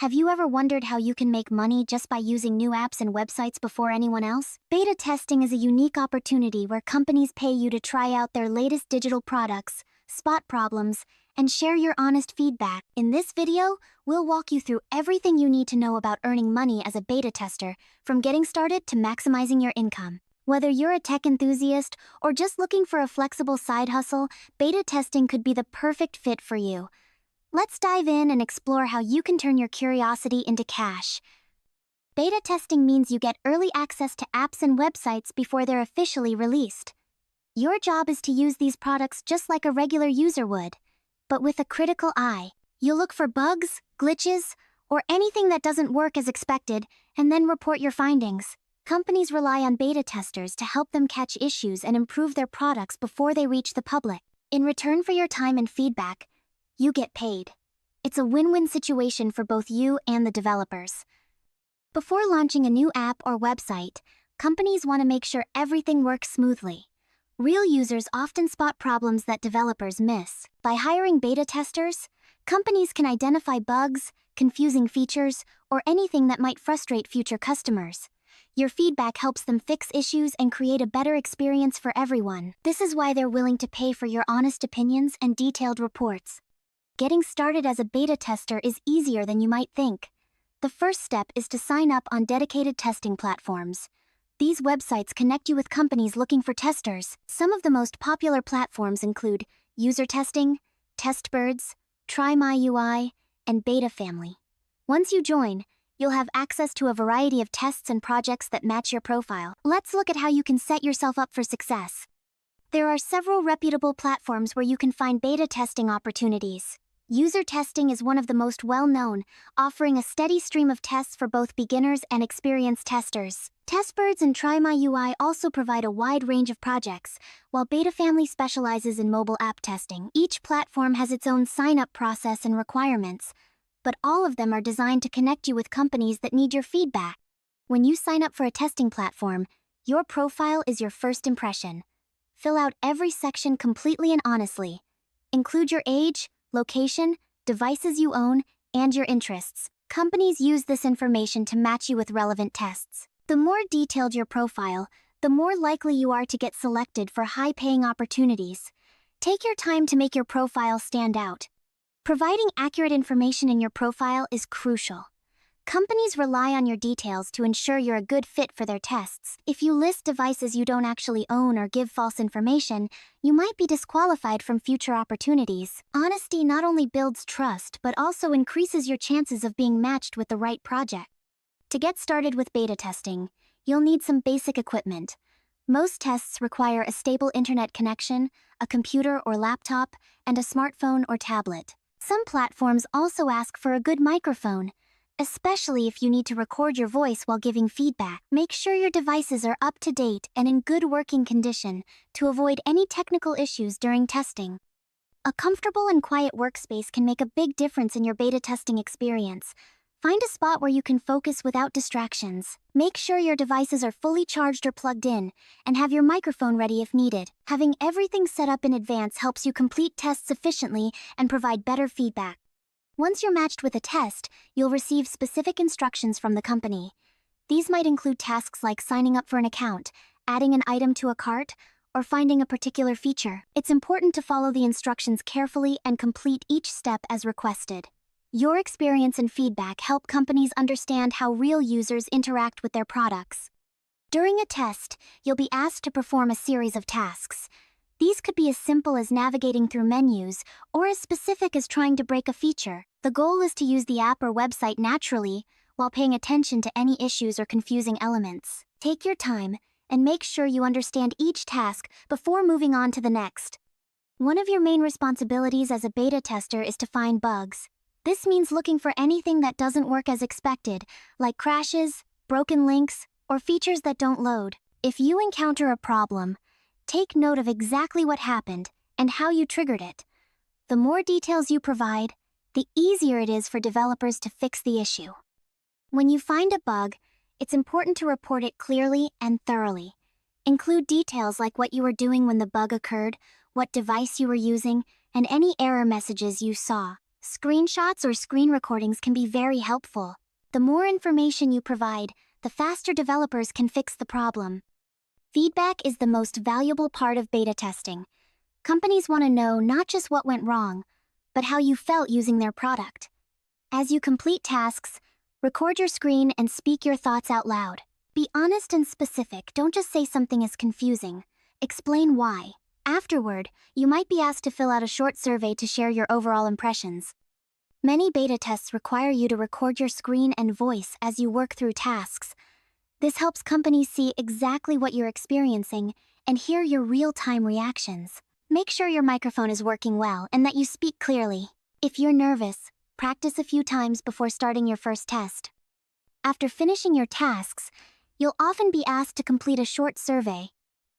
Have you ever wondered how you can make money just by using new apps and websites before anyone else? Beta testing is a unique opportunity where companies pay you to try out their latest digital products, spot problems, and share your honest feedback. In this video, we'll walk you through everything you need to know about earning money as a beta tester, from getting started to maximizing your income. Whether you're a tech enthusiast or just looking for a flexible side hustle, beta testing could be the perfect fit for you. Let's dive in and explore how you can turn your curiosity into cash. Beta testing means you get early access to apps and websites before they're officially released. Your job is to use these products just like a regular user would, but with a critical eye. You'll look for bugs, glitches, or anything that doesn't work as expected, and then report your findings. Companies rely on beta testers to help them catch issues and improve their products before they reach the public. In return for your time and feedback, you get paid. It's a win-win situation for both you and the developers. Before launching a new app or website, companies want to make sure everything works smoothly. Real users often spot problems that developers miss. By hiring beta testers, companies can identify bugs, confusing features, or anything that might frustrate future customers. Your feedback helps them fix issues and create a better experience for everyone. This is why they're willing to pay for your honest opinions and detailed reports. Getting started as a beta tester is easier than you might think. The first step is to sign up on dedicated testing platforms. These websites connect you with companies looking for testers. Some of the most popular platforms include User Testing, Testbirds, TryMyUI, and Beta Family. Once you join, you'll have access to a variety of tests and projects that match your profile. Let's look at how you can set yourself up for success. There are several reputable platforms where you can find beta testing opportunities. User Testing is one of the most well-known, offering a steady stream of tests for both beginners and experienced testers. Testbirds and TryMyUI also provide a wide range of projects, while Beta Family specializes in mobile app testing. Each platform has its own sign-up process and requirements, but all of them are designed to connect you with companies that need your feedback. When you sign up for a testing platform, your profile is your first impression. Fill out every section completely and honestly. Include your age, location, devices you own, and your interests. Companies use this information to match you with relevant tests. The more detailed your profile, the more likely you are to get selected for high-paying opportunities. Take your time to make your profile stand out. Providing accurate information in your profile is crucial. Companies rely on your details to ensure you're a good fit for their tests. If you list devices you don't actually own or give false information, you might be disqualified from future opportunities. Honesty not only builds trust but also increases your chances of being matched with the right project. To get started with beta testing, you'll need some basic equipment. Most tests require a stable internet connection, a computer or laptop, and a smartphone or tablet. Some platforms also ask for a good microphone, especially if you need to record your voice while giving feedback. Make sure your devices are up to date and in good working condition to avoid any technical issues during testing. A comfortable and quiet workspace can make a big difference in your beta testing experience. Find a spot where you can focus without distractions. Make sure your devices are fully charged or plugged in, and have your microphone ready if needed. Having everything set up in advance helps you complete tests efficiently and provide better feedback. Once you're matched with a test, you'll receive specific instructions from the company. These might include tasks like signing up for an account, adding an item to a cart, or finding a particular feature. It's important to follow the instructions carefully and complete each step as requested. Your experience and feedback help companies understand how real users interact with their products. During a test, you'll be asked to perform a series of tasks. These could be as simple as navigating through menus or as specific as trying to break a feature. The goal is to use the app or website naturally while paying attention to any issues or confusing elements. Take your time and make sure you understand each task before moving on to the next. One of your main responsibilities as a beta tester is to find bugs. This means looking for anything that doesn't work as expected, like crashes, broken links, or features that don't load. If you encounter a problem, take note of exactly what happened and how you triggered it. The more details you provide, the easier it is for developers to fix the issue. When you find a bug, it's important to report it clearly and thoroughly. Include details like what you were doing when the bug occurred, what device you were using, and any error messages you saw. Screenshots or screen recordings can be very helpful. The more information you provide, the faster developers can fix the problem. Feedback is the most valuable part of beta testing. Companies want to know not just what went wrong, but how you felt using their product. As you complete tasks, record your screen and speak your thoughts out loud. Be honest and specific, don't just say something is confusing. Explain why. Afterward, you might be asked to fill out a short survey to share your overall impressions. Many beta tests require you to record your screen and voice as you work through tasks. This helps companies see exactly what you're experiencing and hear your real-time reactions. Make sure your microphone is working well and that you speak clearly. If you're nervous, practice a few times before starting your first test. After finishing your tasks, you'll often be asked to complete a short survey.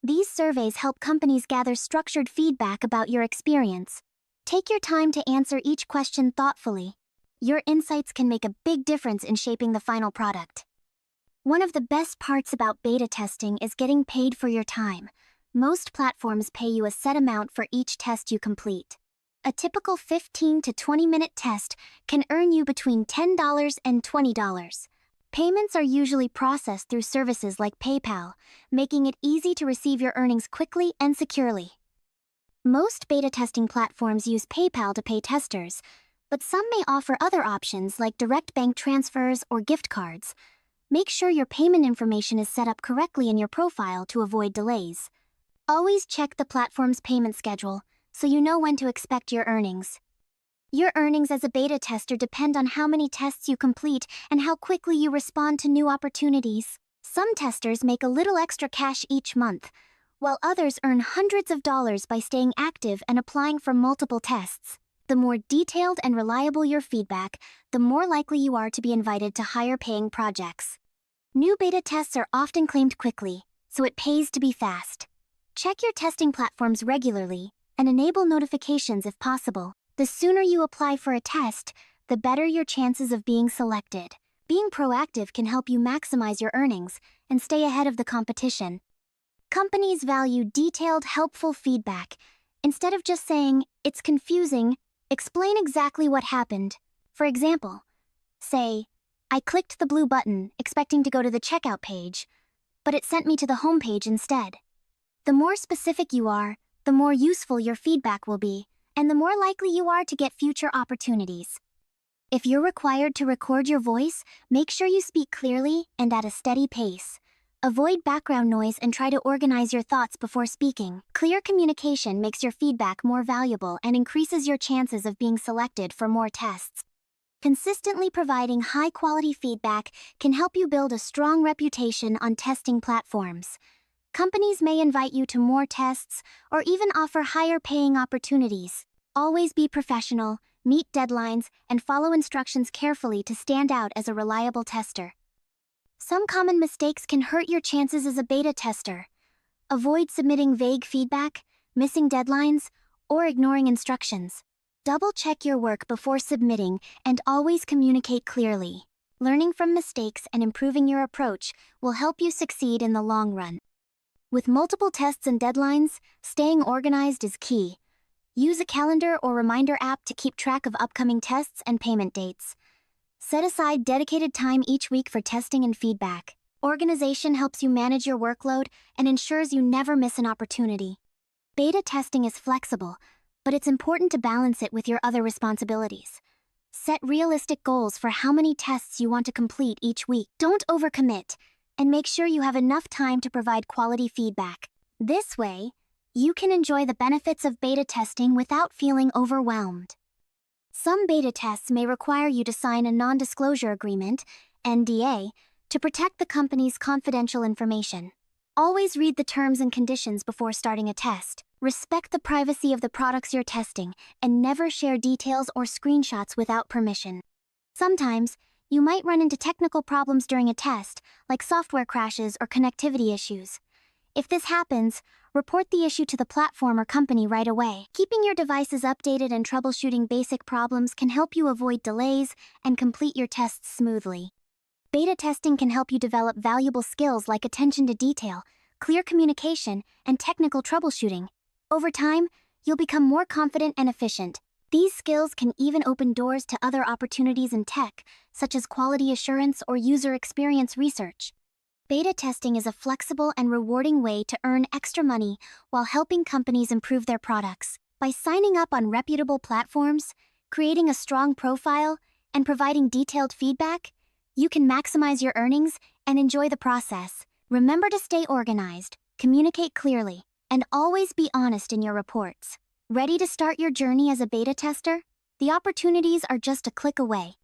These surveys help companies gather structured feedback about your experience. Take your time to answer each question thoughtfully. Your insights can make a big difference in shaping the final product. One of the best parts about beta testing is getting paid for your time. Most platforms pay you a set amount for each test you complete. A typical 15 to 20-minute test can earn you between $10 and $20. Payments are usually processed through services like PayPal, making it easy to receive your earnings quickly and securely. Most beta testing platforms use PayPal to pay testers, but some may offer other options like direct bank transfers or gift cards. Make sure your payment information is set up correctly in your profile to avoid delays. Always check the platform's payment schedule so you know when to expect your earnings. Your earnings as a beta tester depend on how many tests you complete and how quickly you respond to new opportunities. Some testers make a little extra cash each month, while others earn hundreds of dollars by staying active and applying for multiple tests. The more detailed and reliable your feedback, the more likely you are to be invited to higher-paying projects. New beta tests are often claimed quickly, so it pays to be fast. Check your testing platforms regularly and enable notifications if possible. The sooner you apply for a test, the better your chances of being selected. Being proactive can help you maximize your earnings and stay ahead of the competition. Companies value detailed, helpful feedback. Instead of just saying, "It's confusing," explain exactly what happened. For example, say, "I clicked the blue button expecting to go to the checkout page, but it sent me to the home page instead." The more specific you are, the more useful your feedback will be, and the more likely you are to get future opportunities. If you're required to record your voice, make sure you speak clearly and at a steady pace. Avoid background noise and try to organize your thoughts before speaking. Clear communication makes your feedback more valuable and increases your chances of being selected for more tests. Consistently providing high-quality feedback can help you build a strong reputation on testing platforms. Companies may invite you to more tests or even offer higher-paying opportunities. Always be professional, meet deadlines, and follow instructions carefully to stand out as a reliable tester. Some common mistakes can hurt your chances as a beta tester. Avoid submitting vague feedback, missing deadlines, or ignoring instructions. Double-check your work before submitting and always communicate clearly. Learning from mistakes and improving your approach will help you succeed in the long run. With multiple tests and deadlines, staying organized is key. Use a calendar or reminder app to keep track of upcoming tests and payment dates. Set aside dedicated time each week for testing and feedback. Organization helps you manage your workload and ensures you never miss an opportunity. Beta testing is flexible, but it's important to balance it with your other responsibilities. Set realistic goals for how many tests you want to complete each week. Don't overcommit, and make sure you have enough time to provide quality feedback. This way, you can enjoy the benefits of beta testing without feeling overwhelmed. Some beta tests may require you to sign a non-disclosure agreement, NDA, to protect the company's confidential information. Always read the terms and conditions before starting a test. Respect the privacy of the products you're testing, and never share details or screenshots without permission. Sometimes, you might run into technical problems during a test, like software crashes or connectivity issues. If this happens, report the issue to the platform or company right away. Keeping your devices updated and troubleshooting basic problems can help you avoid delays and complete your tests smoothly. Beta testing can help you develop valuable skills like attention to detail, clear communication, and technical troubleshooting. Over time, you'll become more confident and efficient. These skills can even open doors to other opportunities in tech, such as quality assurance or user experience research. Beta testing is a flexible and rewarding way to earn extra money while helping companies improve their products. By signing up on reputable platforms, creating a strong profile, and providing detailed feedback, you can maximize your earnings and enjoy the process. Remember to stay organized, communicate clearly, and always be honest in your reports. Ready to start your journey as a beta tester? The opportunities are just a click away.